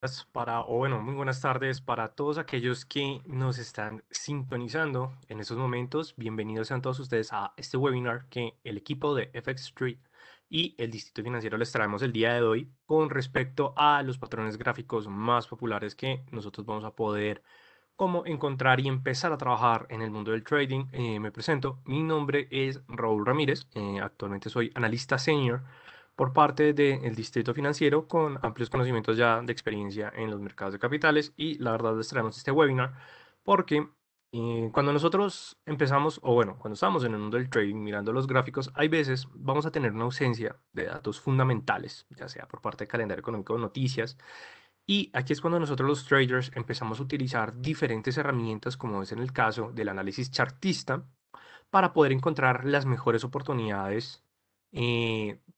Muy buenas tardes para todos aquellos que nos están sintonizando en estos momentos. Bienvenidos sean todos ustedes a este webinar que el equipo de FX Street y el Distrito Financiero les traemos el día de hoy con respecto a los patrones gráficos más populares que nosotros vamos a poder como encontrar y empezar a trabajar en el mundo del trading. Me presento, mi nombre es Raúl Ramírez, actualmente soy analista senior por parte del Distrito Financiero con amplios conocimientos ya de experiencia en los mercados de capitales y la verdad les traemos este webinar porque cuando nosotros empezamos, o bueno, cuando estamos en el mundo del trading mirando los gráficos, hay veces vamos a tener una ausencia de datos fundamentales, ya sea por parte del calendario económico o noticias, y aquí es cuando nosotros los traders empezamos a utilizar diferentes herramientas, como es en el caso del análisis chartista, para poder encontrar las mejores oportunidades,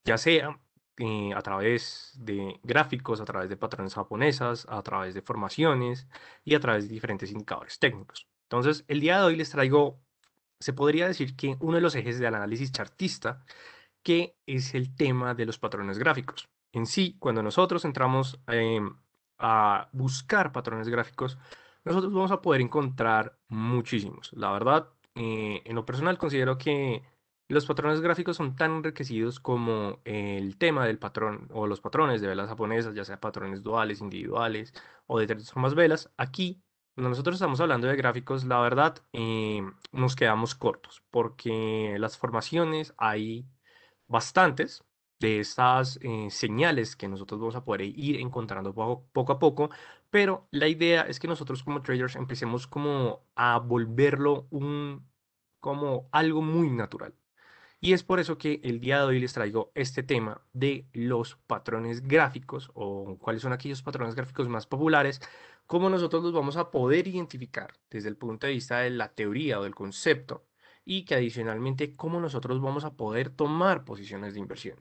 ya sea a través de gráficos, a través de patrones japonesas, a través de formaciones y a través de diferentes indicadores técnicos. Entonces, el día de hoy les traigo, se podría decir que uno de los ejes del análisis chartista, que es el tema de los patrones gráficos. En sí, cuando nosotros entramos a buscar patrones gráficos, nosotros vamos a poder encontrar muchísimos. La verdad, en lo personal considero que los patrones gráficos son tan enriquecidos como el tema del patrón o los patrones de velas japonesas, ya sea patrones duales, individuales o de tres formas velas. Aquí, cuando nosotros estamos hablando de gráficos, la verdad, nos quedamos cortos porque las formaciones hay bastantes de estas señales que nosotros vamos a poder ir encontrando poco a poco, pero la idea es que nosotros como traders empecemos como a volverlo como algo muy natural. Y es por eso que el día de hoy les traigo este tema de los patrones gráficos o cuáles son aquellos patrones gráficos más populares, cómo nosotros los vamos a poder identificar desde el punto de vista de la teoría o del concepto y que adicionalmente cómo nosotros vamos a poder tomar posiciones de inversión.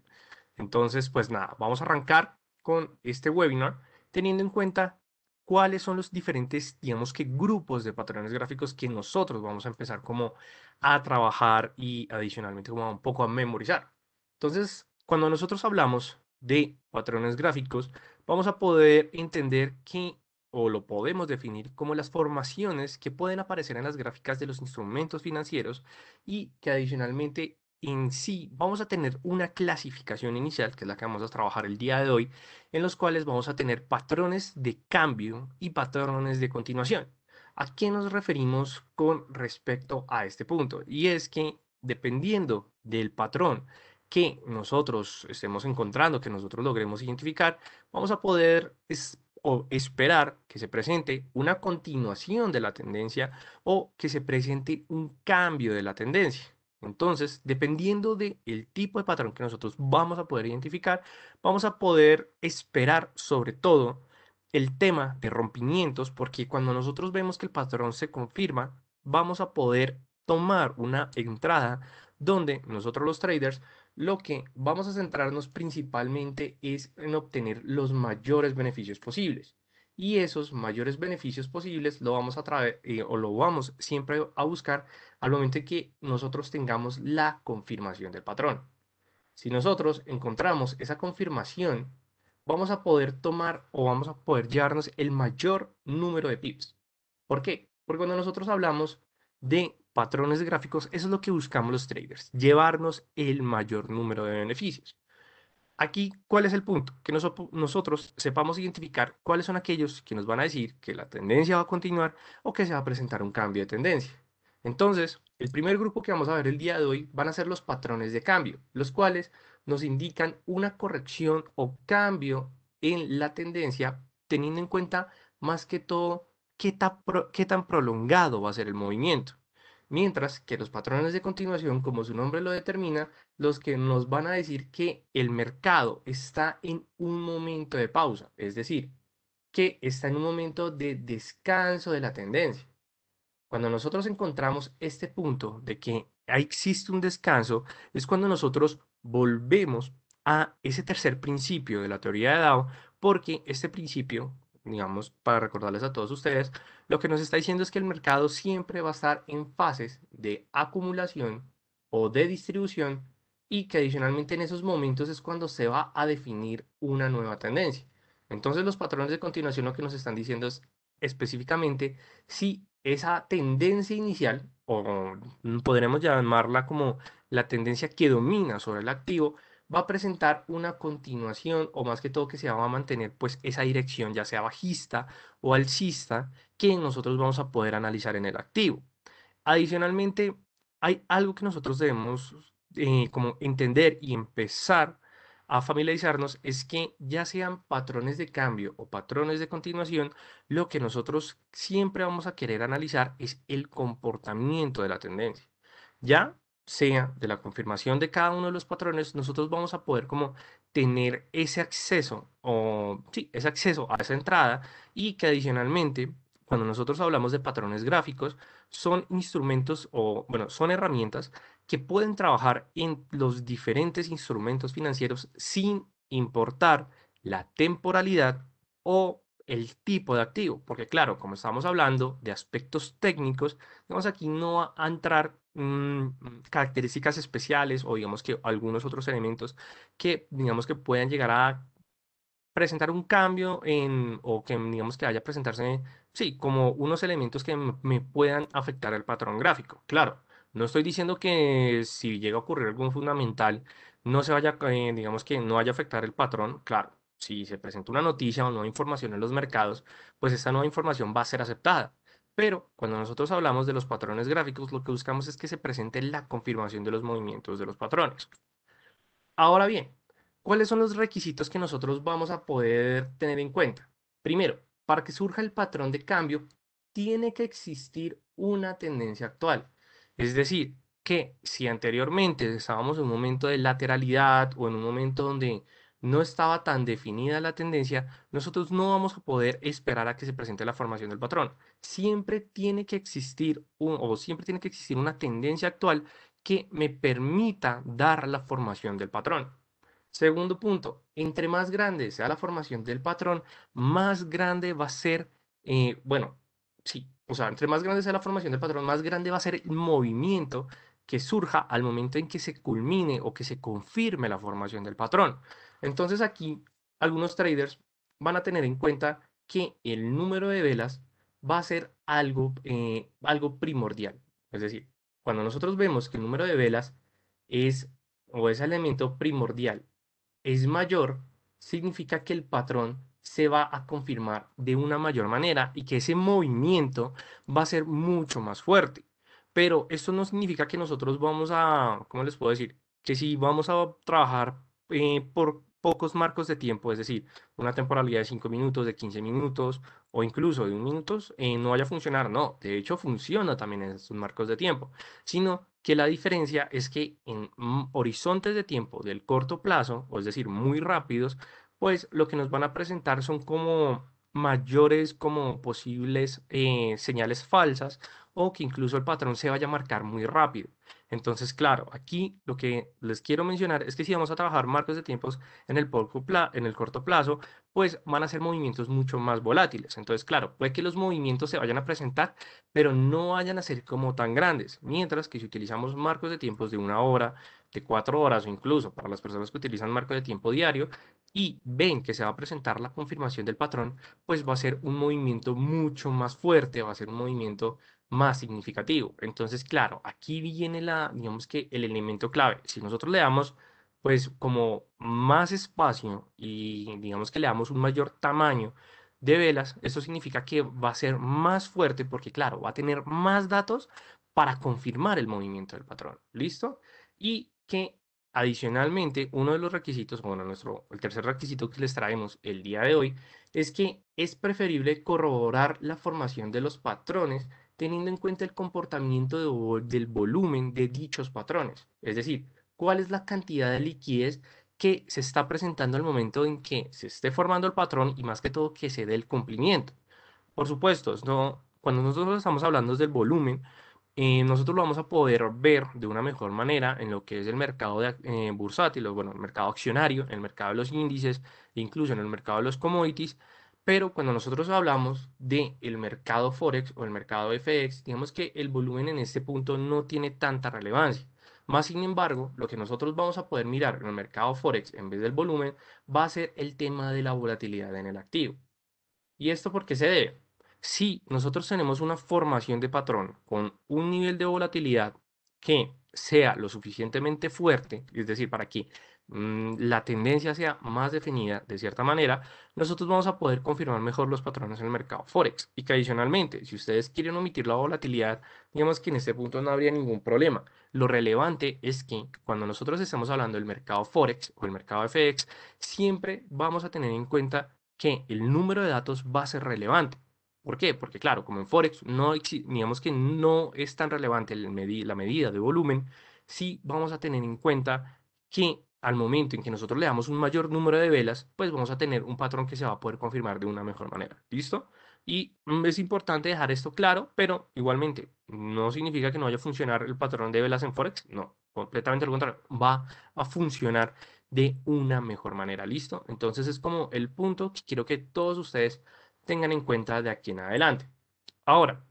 Entonces, pues nada, vamos a arrancar con este webinar teniendo en cuenta cuáles son los diferentes, digamos que grupos de patrones gráficos que nosotros vamos a empezar como a trabajar y adicionalmente como un poco a memorizar. Entonces, cuando nosotros hablamos de patrones gráficos, vamos a poder entender que, o lo podemos definir como las formaciones que pueden aparecer en las gráficas de los instrumentos financieros y que adicionalmente en sí vamos a tener una clasificación inicial, que es la que vamos a trabajar el día de hoy, en los cuales vamos a tener patrones de cambio y patrones de continuación. ¿A qué nos referimos con respecto a este punto? Y es que dependiendo del patrón que nosotros estemos encontrando, que nosotros logremos identificar, vamos a poder o esperar que se presente una continuación de la tendencia o que se presente un cambio de la tendencia. Entonces, dependiendo del tipo de patrón que nosotros vamos a poder identificar, vamos a poder esperar sobre todo el tema de rompimientos, porque cuando nosotros vemos que el patrón se confirma, vamos a poder tomar una entrada donde nosotros los traders lo que vamos a centrarnos principalmente es en obtener los mayores beneficios posibles. Y esos mayores beneficios posibles lo vamos a traer o lo vamos siempre a buscar al momento en que nosotros tengamos la confirmación del patrón. Si nosotros encontramos esa confirmación, vamos a poder tomar o vamos a poder llevarnos el mayor número de pips. ¿Por qué? Porque cuando nosotros hablamos de patrones gráficos, eso es lo que buscamos los traders, llevarnos el mayor número de beneficios. Aquí, ¿cuál es el punto? Que nosotros sepamos identificar cuáles son aquellos que nos van a decir que la tendencia va a continuar o que se va a presentar un cambio de tendencia. Entonces, el primer grupo que vamos a ver el día de hoy van a ser los patrones de cambio, los cuales nos indican una corrección o cambio en la tendencia, teniendo en cuenta más que todo qué tan prolongado va a ser el movimiento. Mientras que los patrones de continuación, como su nombre lo determina, los que nos van a decir que el mercado está en un momento de pausa, es decir, que está en un momento de descanso de la tendencia. Cuando nosotros encontramos este punto de que existe un descanso, es cuando nosotros volvemos a ese tercer principio de la teoría de Dow, porque este principio, digamos, para recordarles a todos ustedes, lo que nos está diciendo es que el mercado siempre va a estar en fases de acumulación o de distribución y que adicionalmente en esos momentos es cuando se va a definir una nueva tendencia. Entonces los patrones de continuación lo que nos están diciendo es específicamente si esa tendencia inicial, o podremos llamarla como la tendencia que domina sobre el activo, va a presentar una continuación o más que todo que se va a mantener pues esa dirección ya sea bajista o alcista que nosotros vamos a poder analizar en el activo. Adicionalmente, hay algo que nosotros debemos como entender y empezar a familiarizarnos, es que ya sean patrones de cambio o patrones de continuación, lo que nosotros siempre vamos a querer analizar es el comportamiento de la tendencia. Ya sea de la confirmación de cada uno de los patrones, nosotros vamos a poder como tener ese acceso o sí, ese acceso a esa entrada y que adicionalmente, cuando nosotros hablamos de patrones gráficos, son instrumentos o, bueno, son herramientas que pueden trabajar en los diferentes instrumentos financieros sin importar la temporalidad o el tipo de activo. Porque claro, como estamos hablando de aspectos técnicos, digamos aquí no va a entrar características especiales o digamos que algunos otros elementos que digamos que puedan llegar a presentar un cambio en, o que digamos que vaya a presentarse, sí, como unos elementos que me puedan afectar el patrón gráfico. Claro, no estoy diciendo que si llega a ocurrir algún fundamental, no se vaya, digamos que no vaya a afectar el patrón. Claro, si se presenta una noticia o nueva información en los mercados, pues esta nueva información va a ser aceptada. Pero cuando nosotros hablamos de los patrones gráficos, lo que buscamos es que se presente la confirmación de los movimientos de los patrones. Ahora bien, ¿cuáles son los requisitos que nosotros vamos a poder tener en cuenta? Primero, para que surja el patrón de cambio, tiene que existir una tendencia actual. Es decir, que si anteriormente estábamos en un momento de lateralidad o en un momento donde no estaba tan definida la tendencia, nosotros no vamos a poder esperar a que se presente la formación del patrón. Siempre tiene que existir o siempre tiene que existir una tendencia actual que me permita dar la formación del patrón. Segundo punto, entre más grande sea la formación del patrón, más grande va a ser, bueno, sí, o sea, entre más grande sea la formación del patrón, más grande va a ser el movimiento que surja al momento en que se culmine o que se confirme la formación del patrón. Entonces aquí algunos traders van a tener en cuenta que el número de velas va a ser algo primordial. Es decir, cuando nosotros vemos que el número de velas es o ese elemento primordial es mayor, significa que el patrón se va a confirmar de una mayor manera y que ese movimiento va a ser mucho más fuerte. Pero esto no significa que nosotros vamos a, ¿cómo les puedo decir? Que si vamos a trabajar por pocos marcos de tiempo, es decir, una temporalidad de 5 minutos, de 15 minutos o incluso de 1 minuto, no vaya a funcionar. No, de hecho funciona también en estos marcos de tiempo, sino que la diferencia es que en horizontes de tiempo del corto plazo, o es decir, muy rápidos, pues lo que nos van a presentar son como mayores como posibles señales falsas o que incluso el patrón se vaya a marcar muy rápido. Entonces, claro, aquí lo que les quiero mencionar es que si vamos a trabajar marcos de tiempos en el corto plazo, pues van a ser movimientos mucho más volátiles. Entonces, claro, puede que los movimientos se vayan a presentar, pero no vayan a ser como tan grandes. Mientras que si utilizamos marcos de tiempos de 1 hora, de 4 horas o incluso para las personas que utilizan marco de tiempo diario y ven que se va a presentar la confirmación del patrón, pues va a ser un movimiento mucho más fuerte, va a ser un movimiento más significativo. Entonces, claro, aquí viene digamos que el elemento clave. Si nosotros le damos pues como más espacio y digamos que le damos un mayor tamaño de velas, eso significa que va a ser más fuerte porque, claro, va a tener más datos para confirmar el movimiento del patrón. ¿Listo? Y que adicionalmente, uno de los requisitos, bueno, el tercer requisito que les traemos el día de hoy, es que es preferible corroborar la formación de los patrones teniendo en cuenta el comportamiento del volumen de dichos patrones. Es decir, cuál es la cantidad de liquidez que se está presentando al momento en que se esté formando el patrón y más que todo que se dé el cumplimiento. Por supuesto, cuando nosotros estamos hablando del volumen, nosotros lo vamos a poder ver de una mejor manera en lo que es el mercado bursátil, o bueno, el mercado accionario, el mercado de los índices, e incluso en el mercado de los commodities. Pero cuando nosotros hablamos del mercado Forex o el mercado FX, digamos que el volumen en este punto no tiene tanta relevancia. Más sin embargo, lo que nosotros vamos a poder mirar en el mercado Forex en vez del volumen va a ser el tema de la volatilidad en el activo. ¿Y esto por qué se debe? Si nosotros tenemos una formación de patrón con un nivel de volatilidad que sea lo suficientemente fuerte, es decir, para que la tendencia sea más definida de cierta manera, nosotros vamos a poder confirmar mejor los patrones en el mercado Forex. Y que adicionalmente, si ustedes quieren omitir la volatilidad, digamos que en este punto no habría ningún problema. Lo relevante es que cuando nosotros estamos hablando del mercado Forex o el mercado FX, siempre vamos a tener en cuenta que el número de datos va a ser relevante. ¿Por qué? Porque claro, como en Forex, digamos que no es tan relevante la medida de volumen, sí vamos a tener en cuenta que al momento en que nosotros le damos un mayor número de velas, pues vamos a tener un patrón que se va a poder confirmar de una mejor manera. ¿Listo? Y es importante dejar esto claro, pero igualmente no significa que no vaya a funcionar el patrón de velas en Forex. No, completamente lo contrario. Va a funcionar de una mejor manera. ¿Listo? Entonces es como el punto que quiero que todos ustedes tengan en cuenta de aquí en adelante. Ahora,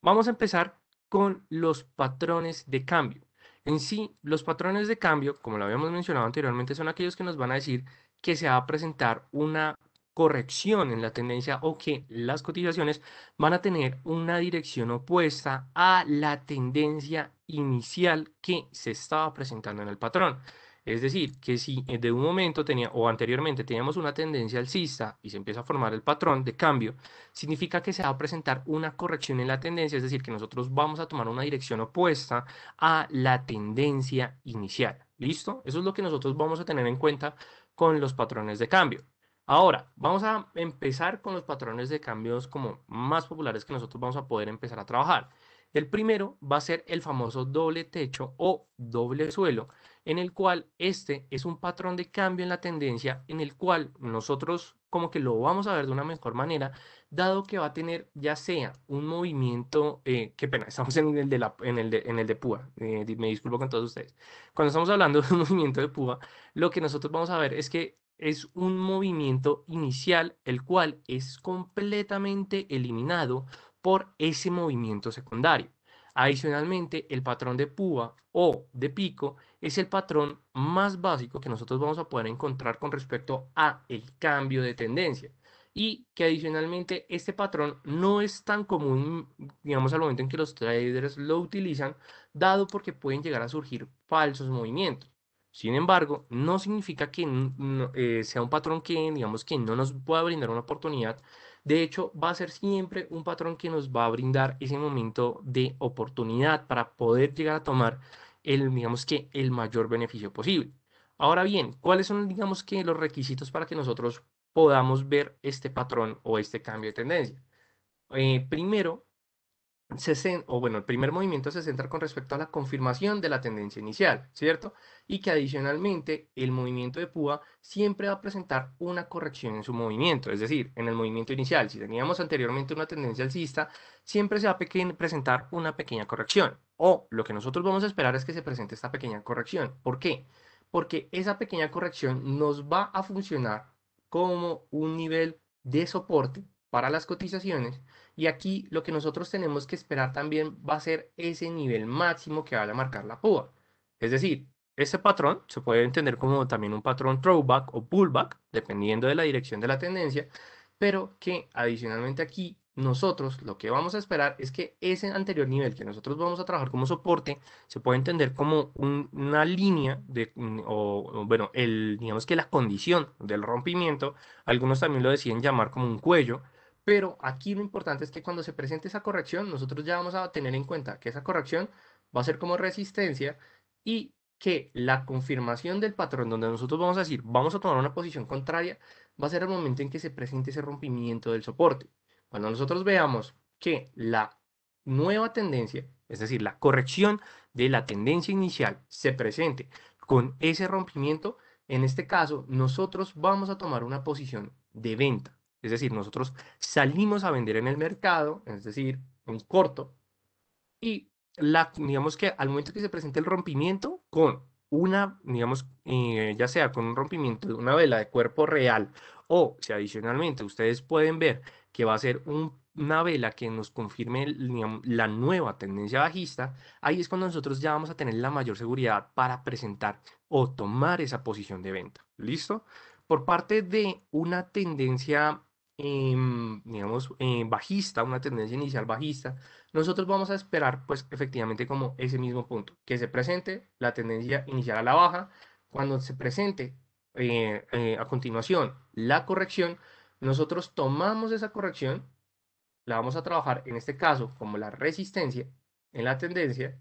vamos a empezar con los patrones de cambio. En sí, los patrones de cambio, como lo habíamos mencionado anteriormente, son aquellos que nos van a decir que se va a presentar una corrección en la tendencia o que las cotizaciones van a tener una dirección opuesta a la tendencia inicial que se estaba presentando en el patrón. Es decir, que si de un momento tenía o anteriormente teníamos una tendencia alcista y se empieza a formar el patrón de cambio, significa que se va a presentar una corrección en la tendencia, es decir, que nosotros vamos a tomar una dirección opuesta a la tendencia inicial. ¿Listo? Eso es lo que nosotros vamos a tener en cuenta con los patrones de cambio. Ahora, vamos a empezar con los patrones de cambios como más populares que nosotros vamos a poder empezar a trabajar. El primero va a ser el famoso doble techo o doble suelo, en el cual este es un patrón de cambio en la tendencia en el cual nosotros como que lo vamos a ver de una mejor manera, dado que va a tener ya sea un movimiento, qué pena, estamos en el de, en el de púa, me disculpo con todos ustedes. Cuando estamos hablando de un movimiento de púa, lo que nosotros vamos a ver es que es un movimiento inicial, el cual es completamente eliminado por ese movimiento secundario. Adicionalmente, el patrón de púa o de pico es el patrón más básico que nosotros vamos a poder encontrar con respecto a el cambio de tendencia. Y que adicionalmente este patrón no es tan común, digamos, al momento en que los traders lo utilizan, dado porque pueden llegar a surgir falsos movimientos. Sin embargo, no significa que sea un patrón que, digamos, que no nos pueda brindar una oportunidad. De hecho, va a ser siempre un patrón que nos va a brindar ese momento de oportunidad para poder llegar a tomar digamos que el mayor beneficio posible. Ahora bien, ¿cuáles son, digamos que los requisitos para que nosotros podamos ver este patrón o este cambio de tendencia? Primero, o bueno, el primer movimiento se centra con respecto a la confirmación de la tendencia inicial, ¿cierto? Y que adicionalmente el movimiento de púa siempre va a presentar una corrección en su movimiento, es decir, en el movimiento inicial, si teníamos anteriormente una tendencia alcista, siempre se va a presentar una pequeña corrección. O lo que nosotros vamos a esperar es que se presente esta pequeña corrección. ¿Por qué? Porque esa pequeña corrección nos va a funcionar como un nivel de soporte para las cotizaciones y aquí lo que nosotros tenemos que esperar también va a ser ese nivel máximo que vaya a marcar la púa. Es decir, ese patrón se puede entender como también un patrón throwback o pullback, dependiendo de la dirección de la tendencia, pero que adicionalmente aquí nosotros lo que vamos a esperar es que ese anterior nivel que nosotros vamos a trabajar como soporte se puede entender como una línea de, bueno, digamos que la condición del rompimiento, algunos también lo deciden llamar como un cuello, pero aquí lo importante es que cuando se presente esa corrección, nosotros ya vamos a tener en cuenta que esa corrección va a ser como resistencia y que la confirmación del patrón donde nosotros vamos a decir, vamos a tomar una posición contraria, va a ser el momento en que se presente ese rompimiento del soporte. Cuando nosotros veamos que la nueva tendencia, es decir, la corrección de la tendencia inicial se presente con ese rompimiento, en este caso, nosotros vamos a tomar una posición de venta. Es decir, nosotros salimos a vender en el mercado, es decir, en corto, y digamos que al momento que se presente el rompimiento con una, digamos, ya sea con un rompimiento de una vela de cuerpo real o si adicionalmente ustedes pueden ver que va a ser una vela que nos confirme digamos, la nueva tendencia bajista, ahí es cuando nosotros ya vamos a tener la mayor seguridad para presentar o tomar esa posición de venta. ¿Listo? Por parte de una tendencia, digamos, bajista, una tendencia inicial bajista, nosotros vamos a esperar, pues, efectivamente como ese mismo punto, que se presente la tendencia inicial a la baja. Cuando se presente a continuación la corrección, nosotros tomamos esa corrección, la vamos a trabajar en este caso como la resistencia en la tendencia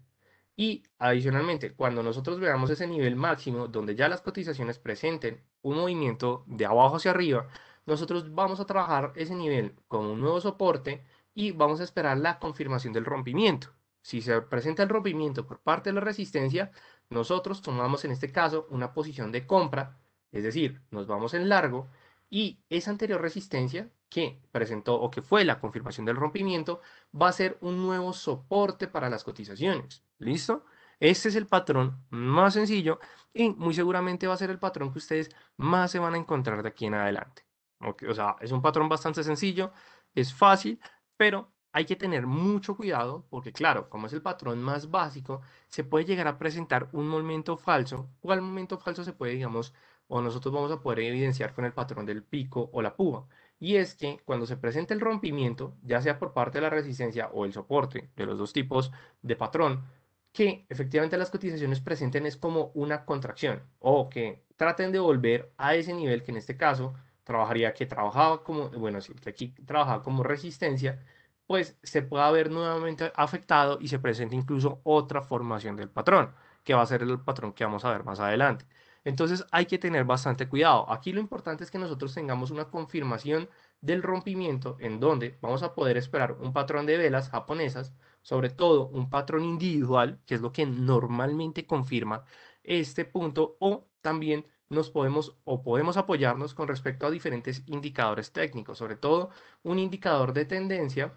y adicionalmente cuando nosotros veamos ese nivel máximo donde ya las cotizaciones presenten un movimiento de abajo hacia arriba, nosotros vamos a trabajar ese nivel como un nuevo soporte y vamos a esperar la confirmación del rompimiento. Si se presenta el rompimiento por parte de la resistencia, nosotros tomamos en este caso una posición de compra, es decir, nos vamos en largo y esa anterior resistencia que presentó o que fue la confirmación del rompimiento va a ser un nuevo soporte para las cotizaciones. ¿Listo? Este es el patrón más sencillo y muy seguramente va a ser el patrón que ustedes más se van a encontrar de aquí en adelante. O sea, es un patrón bastante sencillo, es fácil, pero hay que tener mucho cuidado porque, claro, como es el patrón más básico, se puede llegar a presentar un momento falso. ¿Cuál momento falso se puede, digamos, o nosotros vamos a poder evidenciar con el patrón del pico o la púa? Y es que cuando se presenta el rompimiento, ya sea por parte de la resistencia o el soporte de los dos tipos de patrón, que efectivamente las cotizaciones presenten es como una contracción o que traten de volver a ese nivel que en este caso trabajaría que trabajaba como, bueno, sí, que aquí trabajaba como resistencia, pues se pueda ver nuevamente afectado y se presente incluso otra formación del patrón, que va a ser el patrón que vamos a ver más adelante. Entonces hay que tener bastante cuidado. Aquí lo importante es que nosotros tengamos una confirmación del rompimiento en donde vamos a poder esperar un patrón de velas japonesas, sobre todo un patrón individual, que es lo que normalmente confirma este punto, o también nos podemos o podemos apoyarnos con respecto a diferentes indicadores técnicos, sobre todo un indicador de tendencia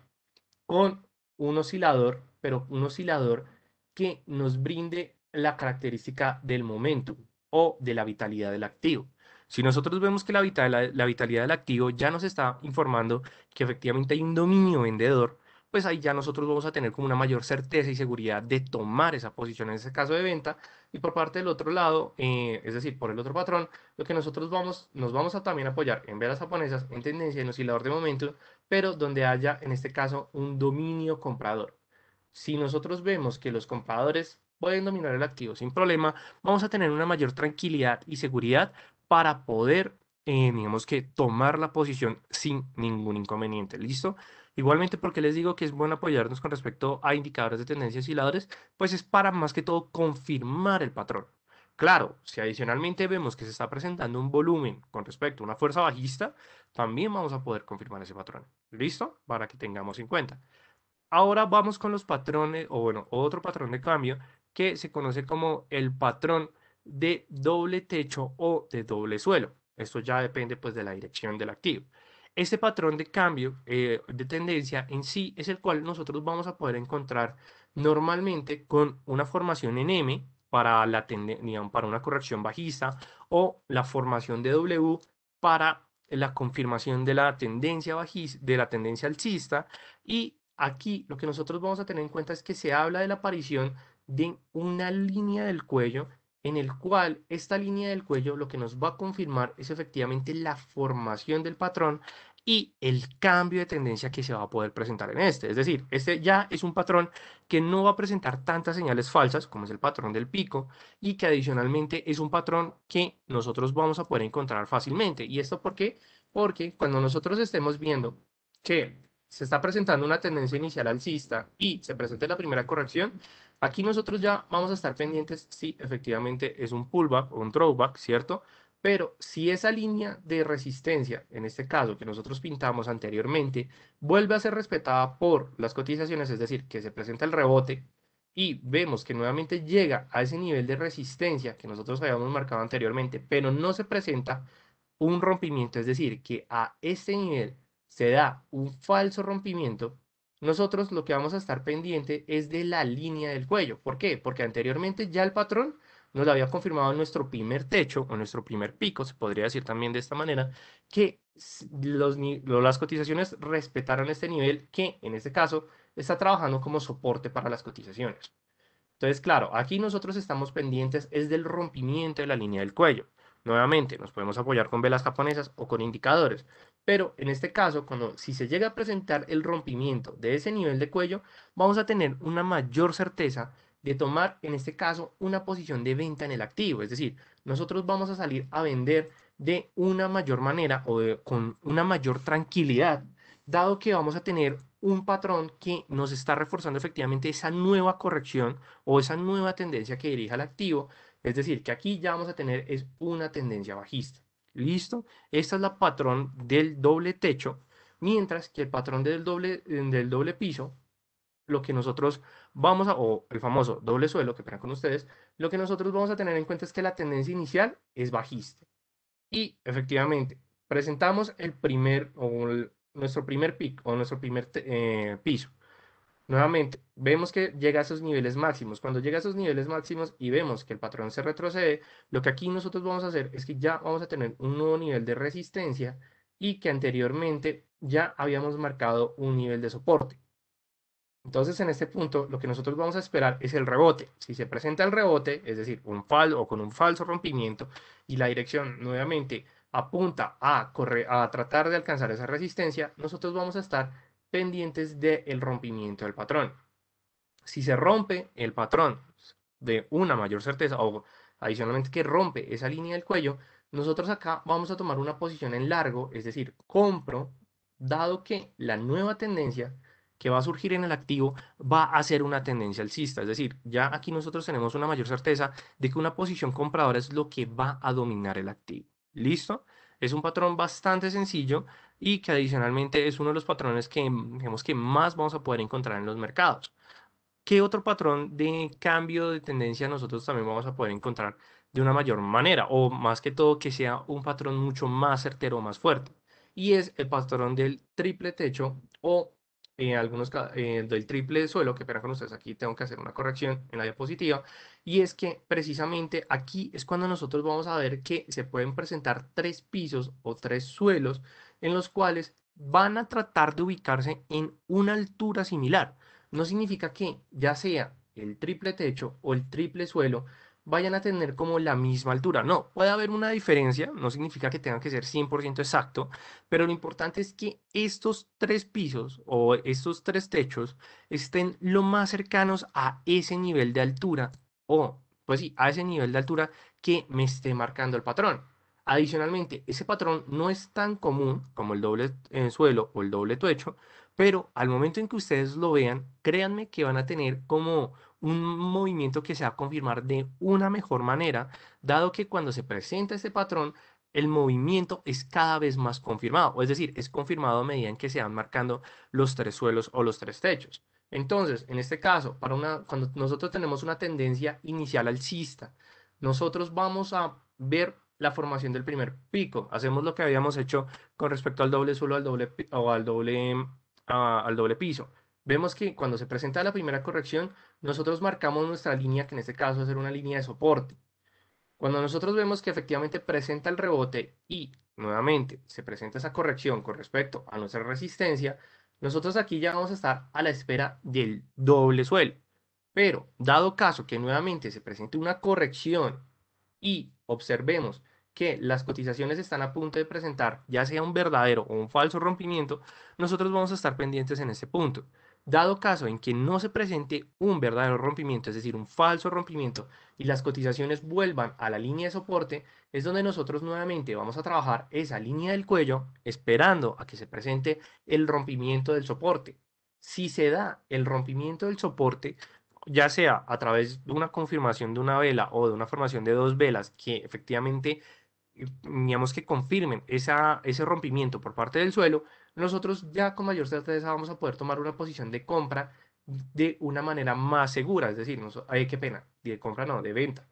con un oscilador, pero un oscilador que nos brinde la característica del momento o de la vitalidad del activo. Si nosotros vemos que la vitalidad del activo ya nos está informando que efectivamente hay un dominio vendedor, pues ahí ya nosotros vamos a tener como una mayor certeza y seguridad de tomar esa posición en ese caso de venta. Y por parte del otro lado, es decir, por el otro patrón, lo que nos vamos a también apoyar en velas japonesas, en tendencia, en oscilador de momento, pero donde haya en este caso un dominio comprador. Si nosotros vemos que los compradores pueden dominar el activo sin problema, vamos a tener una mayor tranquilidad y seguridad para poder, digamos que, tomar la posición sin ningún inconveniente. ¿Listo? Igualmente, porque les digo que es bueno apoyarnos con respecto a indicadores de tendencia osciladores, pues es para más que todo confirmar el patrón. Claro, si adicionalmente vemos que se está presentando un volumen con respecto a una fuerza bajista, también vamos a poder confirmar ese patrón. ¿Listo? Para que tengamos en cuenta. Ahora vamos con los patrones, o bueno, otro patrón de cambio que se conoce como el patrón de doble techo o de doble suelo. Esto ya depende pues de la dirección del activo. Este patrón de cambio de tendencia en sí es el cual nosotros vamos a poder encontrar normalmente con una formación en M para, digamos, para una corrección bajista o la formación de W para la confirmación de la tendencia bajista, de la tendencia alcista y aquí lo que nosotros vamos a tener en cuenta es que se habla de la aparición de una línea del cuello en el cual esta línea del cuello lo que nos va a confirmar es efectivamente la formación del patrón y el cambio de tendencia que se va a poder presentar en este. Es decir, este ya es un patrón que no va a presentar tantas señales falsas como es el patrón del pico y que adicionalmente es un patrón que nosotros vamos a poder encontrar fácilmente. ¿Y esto por qué? Porque cuando nosotros estemos viendo que se está presentando una tendencia inicial alcista y se presenta la primera corrección, aquí nosotros ya vamos a estar pendientes si efectivamente es un pullback o un throwback, ¿cierto? Pero si esa línea de resistencia, en este caso que nosotros pintamos anteriormente, vuelve a ser respetada por las cotizaciones, es decir, que se presenta el rebote y vemos que nuevamente llega a ese nivel de resistencia que nosotros habíamos marcado anteriormente, pero no se presenta un rompimiento, es decir, que a este nivel se da un falso rompimiento, nosotros lo que vamos a estar pendiente es de la línea del cuello. ¿Por qué? Porque anteriormente ya el patrón nos había confirmado en nuestro primer techo o nuestro primer pico, se podría decir también de esta manera, que las cotizaciones respetaron este nivel que en este caso está trabajando como soporte para las cotizaciones. Entonces, claro, aquí nosotros estamos pendientes es del rompimiento de la línea del cuello. Nuevamente, nos podemos apoyar con velas japonesas o con indicadores, pero en este caso, si se llega a presentar el rompimiento de ese nivel de cuello, vamos a tener una mayor certeza de tomar, en este caso, una posición de venta en el activo. Es decir, nosotros vamos a salir a vender de una mayor manera con una mayor tranquilidad, dado que vamos a tener un patrón que nos está reforzando efectivamente esa nueva corrección o esa nueva tendencia que dirige al activo. Es decir, que aquí ya vamos a tener es una tendencia bajista. ¿Listo? Esta es la patrón del doble techo, mientras que el patrón del doble piso, lo que nosotros o el famoso doble suelo, que pena con ustedes, lo que nosotros vamos a tener en cuenta es que la tendencia inicial es bajista. Y efectivamente, presentamos nuestro primer pico o nuestro primer piso. Nuevamente, vemos que llega a esos niveles máximos. Cuando llega a esos niveles máximos y vemos que el patrón se retrocede, lo que aquí nosotros vamos a hacer es que ya vamos a tener un nuevo nivel de resistencia y que anteriormente ya habíamos marcado un nivel de soporte. Entonces, en este punto, lo que nosotros vamos a esperar es el rebote. Si se presenta el rebote, es decir, o con un falso rompimiento, y la dirección nuevamente apunta a tratar de alcanzar esa resistencia, nosotros vamos a estar pendientes del rompimiento del patrón. Si se rompe el patrón de una mayor certeza o adicionalmente que rompe esa línea del cuello, nosotros acá vamos a tomar una posición en largo, es decir, compro, dado que la nueva tendencia que va a surgir en el activo va a ser una tendencia alcista. Es decir, ya aquí nosotros tenemos una mayor certeza de que una posición compradora es lo que va a dominar el activo. ¿Listo? Es un patrón bastante sencillo y que adicionalmente es uno de los patrones que, digamos, que más vamos a poder encontrar en los mercados. ¿Qué otro patrón de cambio de tendencia nosotros también vamos a poder encontrar de una mayor manera? O más que todo, que sea un patrón mucho más certero, más fuerte. Y es el patrón del triple techo o del triple suelo, que espera con ustedes, aquí tengo que hacer una corrección en la diapositiva. Y es que precisamente aquí es cuando nosotros vamos a ver que se pueden presentar tres pisos o tres suelos en los cuales van a tratar de ubicarse en una altura similar. No significa que ya sea el triple techo o el triple suelo vayan a tener como la misma altura. No, puede haber una diferencia, no significa que tengan que ser 100% exacto, pero lo importante es que estos tres pisos o estos tres techos estén lo más cercanos a ese nivel de altura o, pues sí, a ese nivel de altura que me esté marcando el patrón. Adicionalmente, ese patrón no es tan común como el doble suelo o el doble techo, pero al momento en que ustedes lo vean, créanme que van a tener como un movimiento que se va a confirmar de una mejor manera, dado que cuando se presenta este patrón, el movimiento es cada vez más confirmado, o es decir, es confirmado a medida en que se van marcando los tres suelos o los tres techos. Entonces, en este caso, cuando nosotros tenemos una tendencia inicial alcista, nosotros vamos a ver la formación del primer pico. Hacemos lo que habíamos hecho con respecto al doble suelo, o al doble piso. Vemos que cuando se presenta la primera corrección, nosotros marcamos nuestra línea, que en este caso va a ser una línea de soporte. Cuando nosotros vemos que efectivamente presenta el rebote y nuevamente se presenta esa corrección con respecto a nuestra resistencia, nosotros aquí ya vamos a estar a la espera del doble suelo. Pero dado caso que nuevamente se presente una corrección y observemos que las cotizaciones están a punto de presentar ya sea un verdadero o un falso rompimiento, nosotros vamos a estar pendientes en este punto. Dado caso en que no se presente un verdadero rompimiento, es decir, un falso rompimiento, y las cotizaciones vuelvan a la línea de soporte, es donde nosotros nuevamente vamos a trabajar esa línea del cuello esperando a que se presente el rompimiento del soporte. Si se da el rompimiento del soporte, ya sea a través de una confirmación de una vela o de una formación de dos velas que efectivamente, digamos que confirmen ese rompimiento por parte del suelo, nosotros ya con mayor certeza vamos a poder tomar una posición de compra de una manera más segura, es decir, qué pena, de compra no, de venta.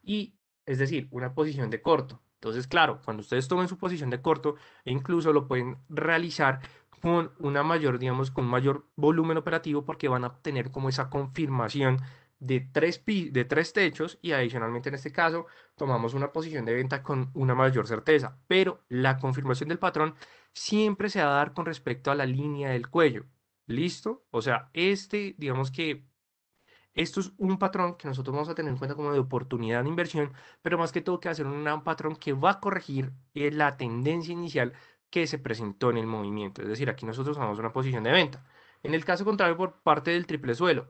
Y es decir, una posición de corto. Entonces, claro, cuando ustedes tomen su posición de corto, incluso lo pueden realizar con una mayor, digamos, con un mayor volumen operativo porque van a tener como esa confirmación de tres techos y adicionalmente en este caso tomamos una posición de venta con una mayor certeza, pero la confirmación del patrón siempre se va a dar con respecto a la línea del cuello. ¿Listo? O sea, digamos que esto es un patrón que nosotros vamos a tener en cuenta como de oportunidad de inversión, pero más que todo que va a ser un patrón que va a corregir la tendencia inicial que se presentó en el movimiento. Es decir, aquí nosotros tomamos una posición de venta. En el caso contrario, por parte del triple suelo,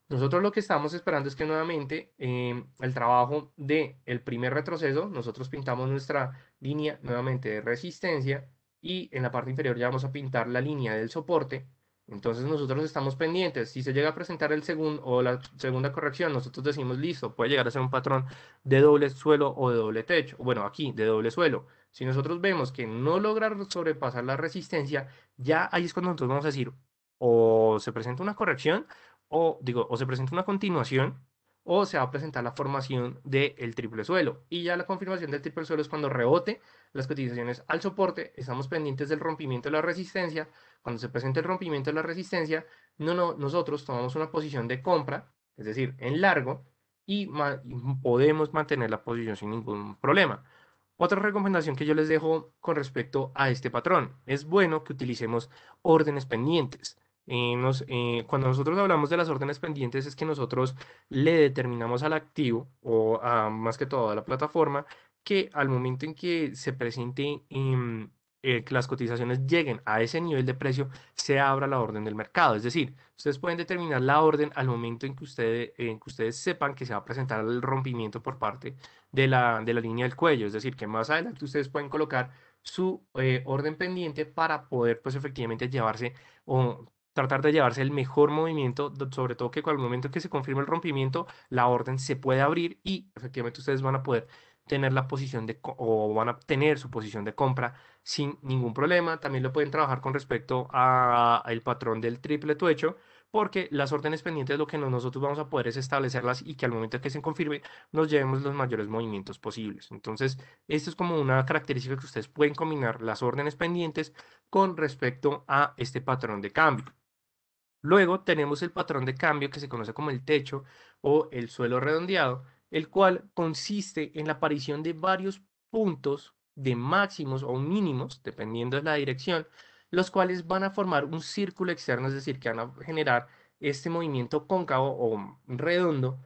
nosotros lo que estamos esperando es que nuevamente el trabajo de el primer retroceso, nosotros pintamos nuestra línea nuevamente de resistencia y en la parte inferior ya vamos a pintar la línea del soporte. Entonces nosotros estamos pendientes. Si se llega a presentar el segundo o la segunda corrección, nosotros decimos listo, puede llegar a ser un patrón de doble suelo o de doble techo. Bueno, aquí de doble suelo. Si nosotros vemos que no logra sobrepasar la resistencia, ya ahí es cuando nosotros vamos a decir o se presenta una corrección o se presenta una continuación o se va a presentar la formación del triple suelo. Y ya la confirmación del triple suelo es cuando rebote las cotizaciones al soporte, estamos pendientes del rompimiento de la resistencia. Cuando se presente el rompimiento de la resistencia, nosotros tomamos una posición de compra, es decir, en largo, y podemos mantener la posición sin ningún problema. Otra recomendación que yo les dejo con respecto a este patrón, es bueno que utilicemos órdenes pendientes. Cuando nosotros hablamos de las órdenes pendientes es que nosotros le determinamos al activo o más que todo a la plataforma que al momento en que se presente que las cotizaciones lleguen a ese nivel de precio, se abra la orden del mercado. Es decir, ustedes pueden determinar la orden al momento en que ustedes sepan que se va a presentar el rompimiento por parte de la línea del cuello. Es decir, que más adelante ustedes pueden colocar su orden pendiente para poder, pues efectivamente, llevarse o tratar de llevarse el mejor movimiento, sobre todo que con el momento que se confirme el rompimiento, la orden se puede abrir y efectivamente ustedes van a poder tener la posición o van a tener su posición de compra sin ningún problema. También lo pueden trabajar con respecto a el patrón del triple tuecho, porque las órdenes pendientes lo que nosotros vamos a poder es establecerlas y que al momento que se confirme nos llevemos los mayores movimientos posibles. Entonces, esto es como una característica que ustedes pueden combinar las órdenes pendientes con respecto a este patrón de cambio. Luego tenemos el patrón de cambio que se conoce como el techo o el suelo redondeado, el cual consiste en la aparición de varios puntos de máximos o mínimos, dependiendo de la dirección, los cuales van a formar un círculo externo, es decir, que van a generar este movimiento cóncavo o redondo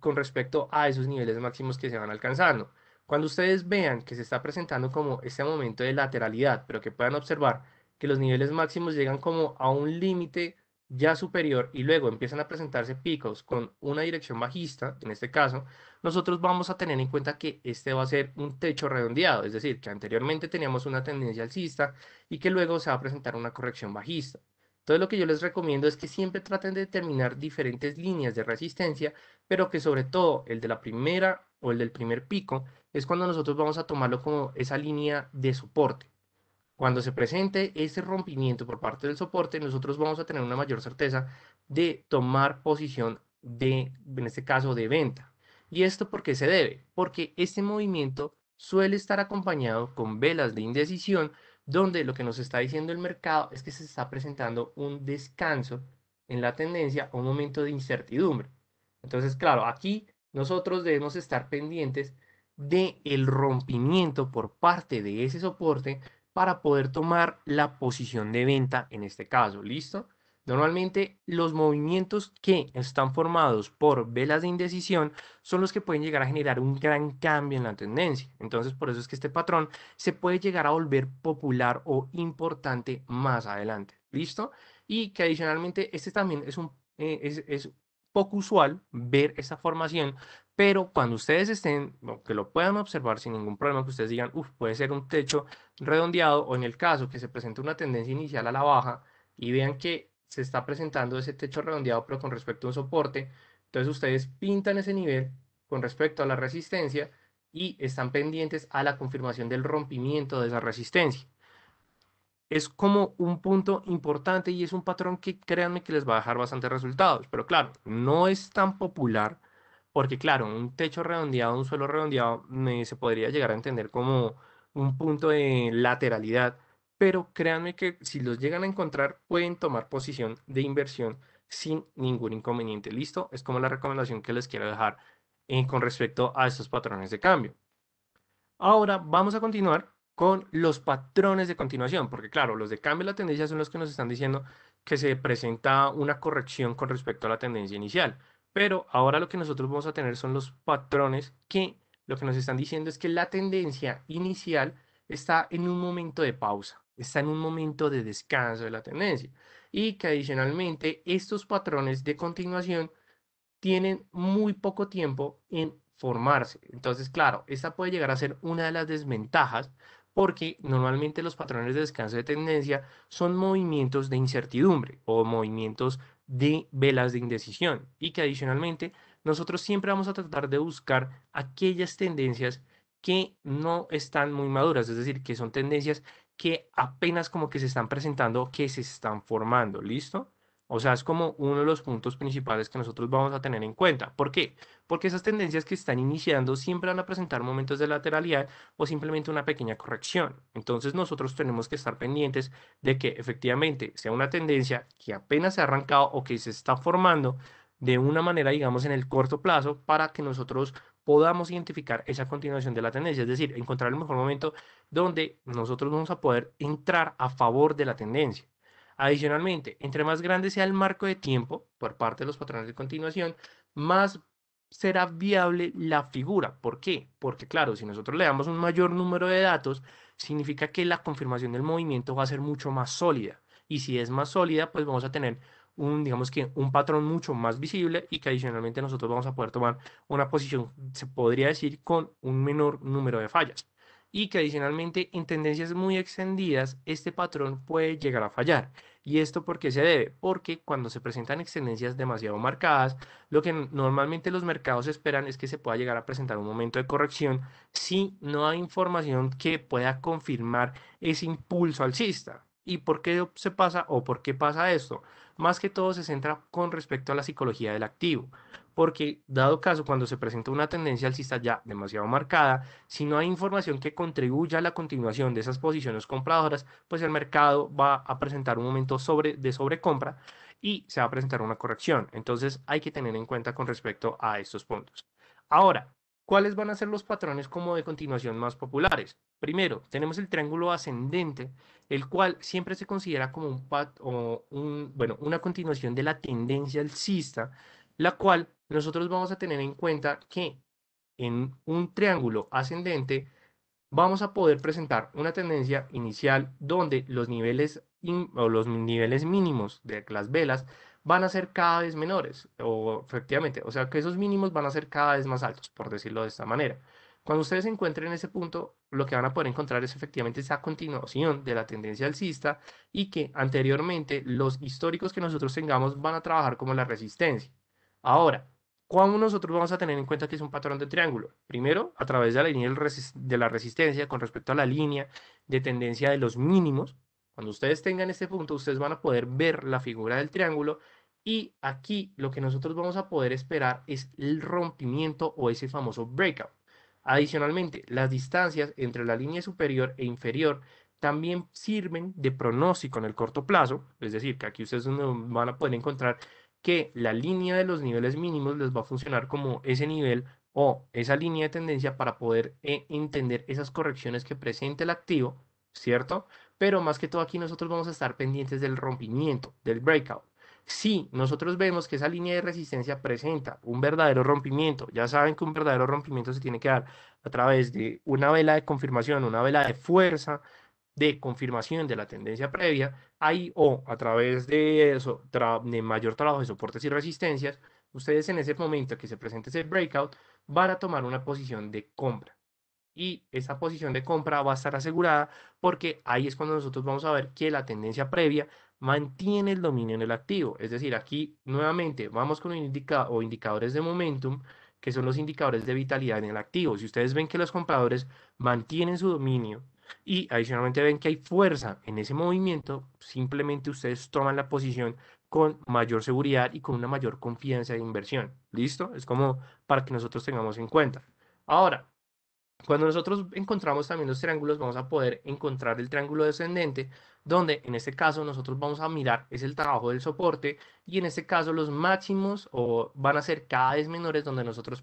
con respecto a esos niveles máximos que se van alcanzando. Cuando ustedes vean que se está presentando como este momento de lateralidad, pero que puedan observar que los niveles máximos llegan como a un límite ya superior y luego empiezan a presentarse picos con una dirección bajista, en este caso, nosotros vamos a tener en cuenta que este va a ser un techo redondeado, es decir, que anteriormente teníamos una tendencia alcista y que luego se va a presentar una corrección bajista. Entonces lo que yo les recomiendo es que siempre traten de determinar diferentes líneas de resistencia, pero que sobre todo el de la primera o el del primer pico es cuando nosotros vamos a tomarlo como esa línea de soporte. Cuando se presente ese rompimiento por parte del soporte, nosotros vamos a tener una mayor certeza de tomar posición en este caso, de venta. ¿Y esto por qué se debe? Porque este movimiento suele estar acompañado con velas de indecisión, donde lo que nos está diciendo el mercado es que se está presentando un descanso en la tendencia o un momento de incertidumbre. Entonces, claro, aquí nosotros debemos estar pendientes de el rompimiento por parte de ese soporte para poder tomar la posición de venta en este caso. ¿Listo? Normalmente los movimientos que están formados por velas de indecisión son los que pueden llegar a generar un gran cambio en la tendencia. Entonces, por eso es que este patrón se puede llegar a volver popular o importante más adelante. ¿Listo? Y que adicionalmente este también es poco usual ver esta formación, pero cuando ustedes estén, o que lo puedan observar sin ningún problema, que ustedes digan, uff, puede ser un techo redondeado o en el caso que se presente una tendencia inicial a la baja y vean que se está presentando ese techo redondeado pero con respecto a un soporte, entonces ustedes pintan ese nivel con respecto a la resistencia y están pendientes a la confirmación del rompimiento de esa resistencia. Es como un punto importante y es un patrón que créanme que les va a dejar bastantes resultados, pero claro, no es tan popular porque claro, un techo redondeado, un suelo redondeado, se podría llegar a entender como un punto de lateralidad, pero créanme que si los llegan a encontrar, pueden tomar posición de inversión sin ningún inconveniente. ¿Listo? Es como la recomendación que les quiero dejar con respecto a estos patrones de cambio. Ahora vamos a continuar con los patrones de continuación, porque claro, los de cambio de la tendencia son los que nos están diciendo que se presenta una corrección con respecto a la tendencia inicial. Pero ahora lo que nosotros vamos a tener son los patrones que lo que nos están diciendo es que la tendencia inicial está en un momento de pausa, está en un momento de descanso de la tendencia y que adicionalmente estos patrones de continuación tienen muy poco tiempo en formarse. Entonces, claro, esta puede llegar a ser una de las desventajas porque normalmente los patrones de descanso de tendencia son movimientos de incertidumbre o movimientos de velas de indecisión y que adicionalmente nosotros siempre vamos a tratar de buscar aquellas tendencias que no están muy maduras, es decir, que son tendencias que apenas como que se están presentando, que se están formando, ¿listo? O sea, es como uno de los puntos principales que nosotros vamos a tener en cuenta. ¿Por qué? Porque esas tendencias que están iniciando siempre van a presentar momentos de lateralidad o simplemente una pequeña corrección. Entonces nosotros tenemos que estar pendientes de que efectivamente sea una tendencia que apenas se ha arrancado o que se está formando de una manera, digamos, en el corto plazo para que nosotros podamos identificar esa continuación de la tendencia. Es decir, encontrar el mejor momento donde nosotros vamos a poder entrar a favor de la tendencia. Adicionalmente, entre más grande sea el marco de tiempo por parte de los patrones de continuación, más será viable la figura. ¿Por qué? Porque claro, si nosotros le damos un mayor número de datos, significa que la confirmación del movimiento va a ser mucho más sólida. Y si es más sólida, pues vamos a tener digamos que un patrón mucho más visible y que adicionalmente nosotros vamos a poder tomar una posición, se podría decir, con un menor número de fallas. Y que adicionalmente en tendencias muy extendidas, este patrón puede llegar a fallar. ¿Y esto por qué se debe? Porque cuando se presentan excedencias demasiado marcadas, lo que normalmente los mercados esperan es que se pueda llegar a presentar un momento de corrección si no hay información que pueda confirmar ese impulso alcista. ¿Y por qué se pasa o por qué pasa esto? Más que todo se centra con respecto a la psicología del activo. Porque dado caso, cuando se presenta una tendencia alcista ya demasiado marcada, si no hay información que contribuya a la continuación de esas posiciones compradoras, pues el mercado va a presentar un momento de sobrecompra y se va a presentar una corrección. Entonces hay que tener en cuenta con respecto a estos puntos. Ahora, ¿cuáles van a ser los patrones como de continuación más populares? Primero, tenemos el triángulo ascendente, el cual siempre se considera como bueno, una continuación de la tendencia alcista, la cual nosotros vamos a tener en cuenta que en un triángulo ascendente vamos a poder presentar una tendencia inicial donde los niveles o los niveles mínimos de las velas van a ser cada vez menores, o efectivamente, o sea que esos mínimos van a ser cada vez más altos, por decirlo de esta manera. Cuando ustedes se encuentren en ese punto, lo que van a poder encontrar es efectivamente esa continuación de la tendencia alcista y que anteriormente los históricos que nosotros tengamos van a trabajar como la resistencia. Ahora, ¿cómo nosotros vamos a tener en cuenta que es un patrón de triángulo? Primero, a través de la línea de la resistencia con respecto a la línea de tendencia de los mínimos. Cuando ustedes tengan este punto, ustedes van a poder ver la figura del triángulo y aquí lo que nosotros vamos a poder esperar es el rompimiento o ese famoso breakout. Adicionalmente, las distancias entre la línea superior e inferior también sirven de pronóstico en el corto plazo, es decir, que aquí ustedes van a poder encontrar que la línea de los niveles mínimos les va a funcionar como ese nivel o esa línea de tendencia para poder entender esas correcciones que presenta el activo, ¿cierto? Pero más que todo aquí nosotros vamos a estar pendientes del rompimiento, del breakout. Si nosotros vemos que esa línea de resistencia presenta un verdadero rompimiento, ya saben que un verdadero rompimiento se tiene que dar a través de una vela de confirmación, una vela de fuerza, de confirmación de la tendencia previa, ahí o a través de eso, de mayor trabajo de soportes y resistencias, ustedes en ese momento que se presente ese breakout van a tomar una posición de compra. Y esa posición de compra va a estar asegurada porque ahí es cuando nosotros vamos a ver que la tendencia previa mantiene el dominio en el activo. Es decir, aquí nuevamente vamos con indicadores de momentum, que son los indicadores de vitalidad en el activo. Si ustedes ven que los compradores mantienen su dominio y adicionalmente ven que hay fuerza en ese movimiento, simplemente ustedes toman la posición con mayor seguridad y con una mayor confianza de inversión. ¿Listo? Es como para que nosotros tengamos en cuenta. Ahora, Cuando nosotros encontramos también los triángulos, vamos a poder encontrar el triángulo descendente, donde en este caso nosotros vamos a mirar es el trabajo del soporte y en este caso los máximos o van a ser cada vez menores donde nosotros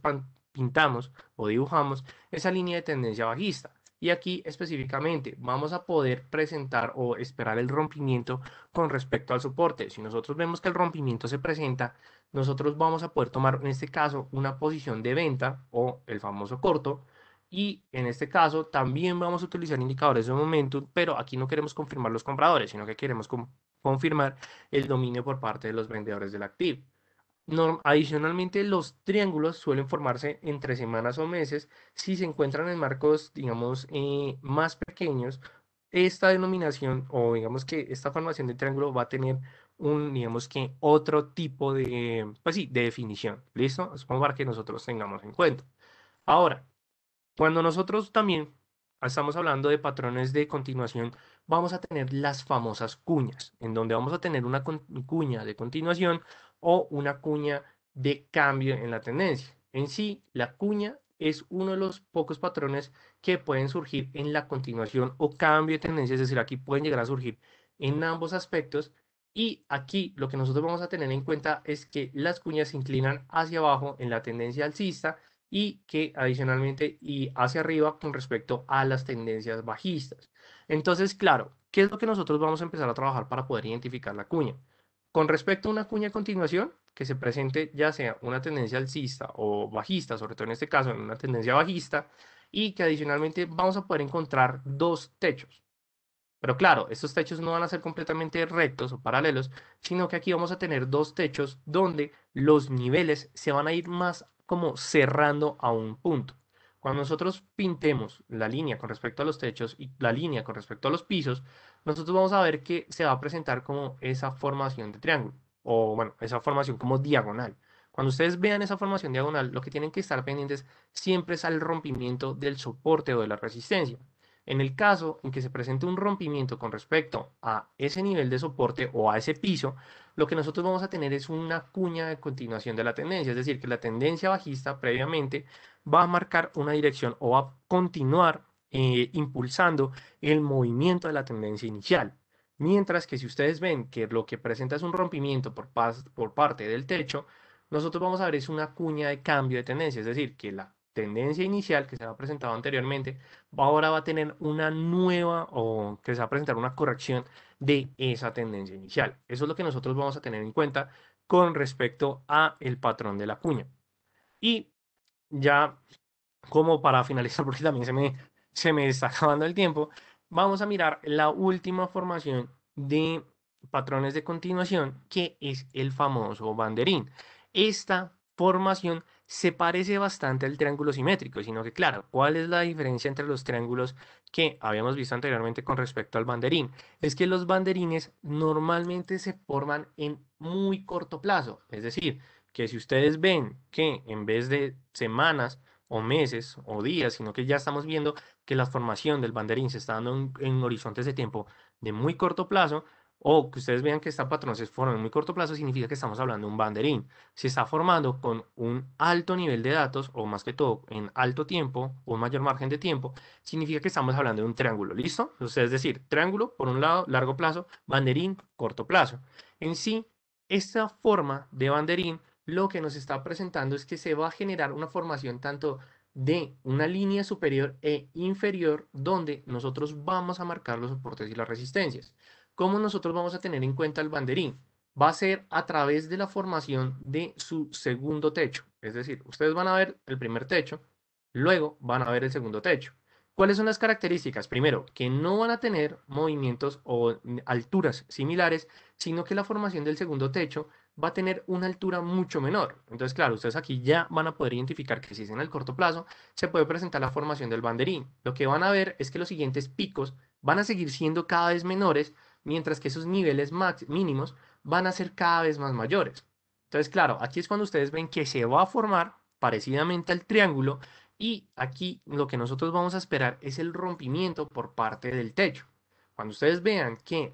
pintamos o dibujamos esa línea de tendencia bajista. Y aquí específicamente vamos a poder presentar o esperar el rompimiento con respecto al soporte. Si nosotros vemos que el rompimiento se presenta, nosotros vamos a poder tomar en este caso una posición de venta o el famoso corto y en este caso también vamos a utilizar indicadores de momentum, pero aquí no queremos confirmar los compradores, sino que queremos confirmar el dominio por parte de los vendedores del activo. Adicionalmente, los triángulos suelen formarse entre semanas o meses si se encuentran en marcos, digamos, más pequeños. Esta denominación o digamos que esta formación de triángulo va a tener un, digamos que otro tipo de, pues sí, de definición. ¿Listo? Es como para que nosotros tengamos en cuenta. Ahora, cuando nosotros también estamos hablando de patrones de continuación, vamos a tener las famosas cuñas, en donde vamos a tener una cuña de continuación o una cuña de cambio en la tendencia. En sí, la cuña es uno de los pocos patrones que pueden surgir en la continuación o cambio de tendencia, es decir, aquí pueden llegar a surgir en ambos aspectos. Y aquí lo que nosotros vamos a tener en cuenta es que las cuñas se inclinan hacia abajo en la tendencia alcista y que adicionalmente y hacia arriba con respecto a las tendencias bajistas. Entonces, claro, ¿qué es lo que nosotros vamos a empezar a trabajar para poder identificar la cuña? Con respecto a una cuña a continuación, que se presente ya sea una tendencia alcista o bajista, sobre todo en este caso en una tendencia bajista, y que adicionalmente vamos a poder encontrar dos techos. Pero claro, estos techos no van a ser completamente rectos o paralelos, sino que aquí vamos a tener dos techos donde los niveles se van a ir más como cerrando a un punto. Cuando nosotros pintemos la línea con respecto a los techos y la línea con respecto a los pisos, nosotros vamos a ver que se va a presentar como esa formación de triángulo, o bueno, esa formación como diagonal. Cuando ustedes vean esa formación diagonal, lo que tienen que estar pendientes siempre es al rompimiento del soporte o de la resistencia. En el caso en que se presente un rompimiento con respecto a ese nivel de soporte o a ese piso, lo que nosotros vamos a tener es una cuña de continuación de la tendencia, es decir, que la tendencia bajista previamente va a marcar una dirección o va a continuar impulsando el movimiento de la tendencia inicial. Mientras que si ustedes ven que lo que presenta es un rompimiento por parte del techo, nosotros vamos a ver es una cuña de cambio de tendencia, es decir, que la tendencia inicial que se ha presentado anteriormente ahora va a tener una nueva o que se va a presentar una corrección de esa tendencia inicial. Eso es lo que nosotros vamos a tener en cuenta con respecto a el patrón de la cuña. Y ya como para finalizar, porque también se me está acabando el tiempo, vamos a mirar la última formación de patrones de continuación, que es el famoso banderín. Esta formación se parece bastante al triángulo simétrico, sino que claro, ¿cuál es la diferencia entre los triángulos que habíamos visto anteriormente con respecto al banderín? Es que los banderines normalmente se forman en muy corto plazo, es decir, que si ustedes ven que en vez de semanas o meses o días, sino que ya estamos viendo que la formación del banderín se está dando en horizontes de tiempo de muy corto plazo, o que ustedes vean que esta patrón se forma en muy corto plazo, significa que estamos hablando de un banderín. Se está formando con un alto nivel de datos, o más que todo en alto tiempo, o un mayor margen de tiempo, significa que estamos hablando de un triángulo, ¿listo? O sea, es decir, triángulo por un lado, largo plazo, banderín, corto plazo. En sí, esta forma de banderín lo que nos está presentando es que se va a generar una formación tanto de una línea superior e inferior donde nosotros vamos a marcar los soportes y las resistencias. ¿Cómo nosotros vamos a tener en cuenta el banderín? Va a ser a través de la formación de su segundo techo. Es decir, ustedes van a ver el primer techo, luego van a ver el segundo techo. ¿Cuáles son las características? Primero, que no van a tener movimientos o alturas similares, sino que la formación del segundo techo va a tener una altura mucho menor. Entonces, claro, ustedes aquí ya van a poder identificar que si es en el corto plazo, se puede presentar la formación del banderín. Lo que van a ver es que los siguientes picos van a seguir siendo cada vez menores, mientras que esos niveles mínimos van a ser cada vez más mayores. Entonces, claro, aquí es cuando ustedes ven que se va a formar parecidamente al triángulo y aquí lo que nosotros vamos a esperar es el rompimiento por parte del techo. Cuando ustedes vean que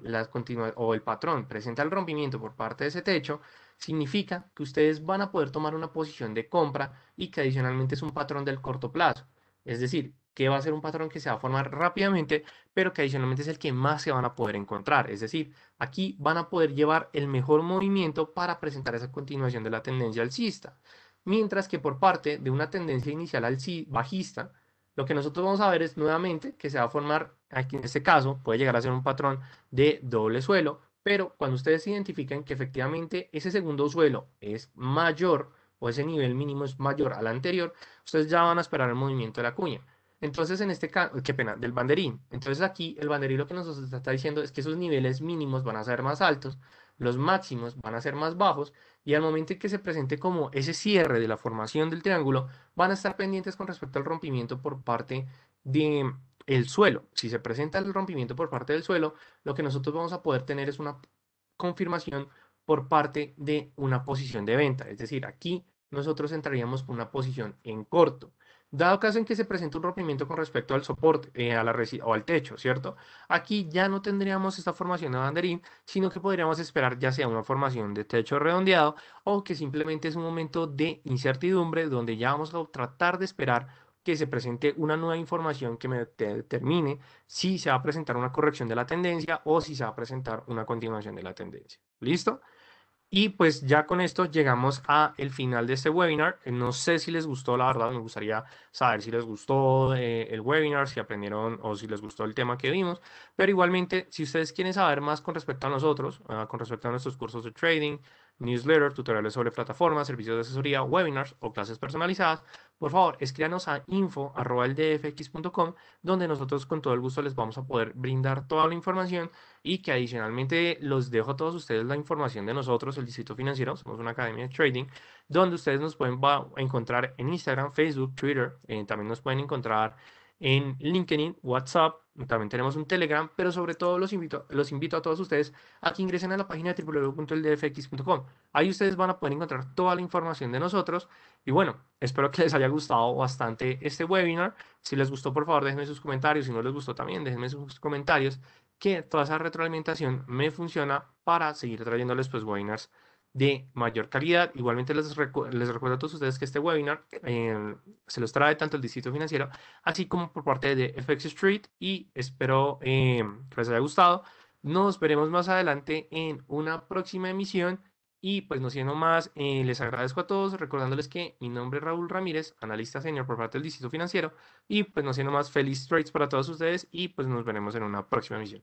o el patrón presenta el rompimiento por parte de ese techo, significa que ustedes van a poder tomar una posición de compra y que adicionalmente es un patrón del corto plazo. Es decir, que va a ser un patrón que se va a formar rápidamente, pero que adicionalmente es el que más se van a poder encontrar. Es decir, aquí van a poder llevar el mejor movimiento para presentar esa continuación de la tendencia alcista. Mientras que por parte de una tendencia inicial bajista, lo que nosotros vamos a ver es nuevamente que se va a formar, aquí en este caso, puede llegar a ser un patrón de doble suelo, pero cuando ustedes identifiquen que efectivamente ese segundo suelo es mayor o ese nivel mínimo es mayor al anterior, ustedes ya van a esperar el movimiento de la cuña. Entonces, en este caso, qué pena, del banderín. Entonces, aquí el banderín lo que nos está diciendo es que esos niveles mínimos van a ser más altos, los máximos van a ser más bajos, y al momento en que se presente como ese cierre de la formación del triángulo, van a estar pendientes con respecto al rompimiento por parte de el suelo. Si se presenta el rompimiento por parte del suelo, lo que nosotros vamos a poder tener es una confirmación por parte de una posición de venta. Es decir, aquí nosotros entraríamos con una posición en corto. Dado caso en que se presente un rompimiento con respecto al soporte, o al techo, ¿cierto? Aquí ya no tendríamos esta formación de banderín, sino que podríamos esperar ya sea una formación de techo redondeado o que simplemente es un momento de incertidumbre donde ya vamos a tratar de esperar que se presente una nueva información que me determine si se va a presentar una corrección de la tendencia o si se va a presentar una continuación de la tendencia. ¿Listo? Y pues ya con esto llegamos a el final de este webinar. No sé si les gustó, la verdad, me gustaría saber si les gustó el webinar, si aprendieron o si les gustó el tema que vimos. Pero igualmente, si ustedes quieren saber más con respecto a nosotros, con respecto a nuestros cursos de trading, newsletter, tutoriales sobre plataformas, servicios de asesoría, webinars o clases personalizadas, por favor, escríbanos a info@eldfx.com, donde nosotros con todo el gusto les vamos a poder brindar toda la información y que adicionalmente los dejo a todos ustedes la información de nosotros, el Distrito Financiero. Somos una academia de trading donde ustedes nos pueden encontrar en Instagram, Facebook, Twitter. También nos pueden encontrar en LinkedIn, WhatsApp. También tenemos un Telegram, pero sobre todo los invito a todos ustedes a que ingresen a la página www.eldfx.com. Ahí ustedes van a poder encontrar toda la información de nosotros. Y bueno, espero que les haya gustado bastante este webinar. Si les gustó, por favor, déjenme sus comentarios. Si no les gustó, también déjenme sus comentarios, que toda esa retroalimentación me funciona para seguir trayéndoles pues webinars de mayor calidad. Igualmente les recuerdo a todos ustedes que este webinar se los trae tanto el Distrito Financiero así como por parte de FX Street, y espero que les haya gustado. Nos veremos más adelante en una próxima emisión y pues no siendo más, les agradezco a todos recordándoles que mi nombre es Raúl Ramírez, analista senior por parte del Distrito Financiero, y pues no siendo más, feliz trades para todos ustedes y pues nos veremos en una próxima emisión.